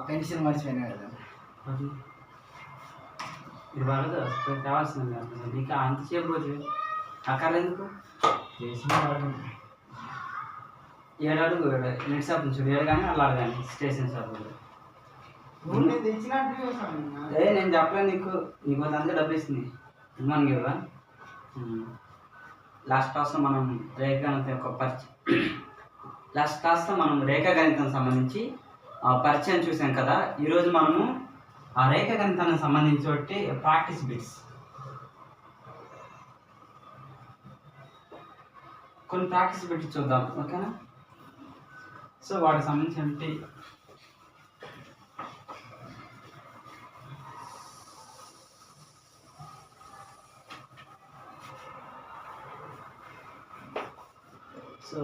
Pension మర్చిపోయినా కదా. ఇది పడదు కావాల్సింది నీకు అంతసేపు రోజు అక్కర్లేందుకు చేసిన ఏడాడుగు నెట్ షాప్ నుంచి ఏడు కానీ అలా కానీ స్టేషన్ షాప్ తెచ్చినట్టు నేను చెప్పలేను నీకు అంతా డబ్బులు ఇస్తుంది మనకి కదా. లాస్ట్ క్లాస్లో మనం రేఖాగణితం సంబంధించి పరిచయం చూసాం కదా. ఈరోజు మనము ఆ రేఖాగణితానికి సంబంధించి ప్రాక్టీస్ బిట్స్ కొన్ని ప్రాక్టీస్ బిట్స్ చూద్దాం, ఓకేనా. సో వాటికి సంబంధించి సో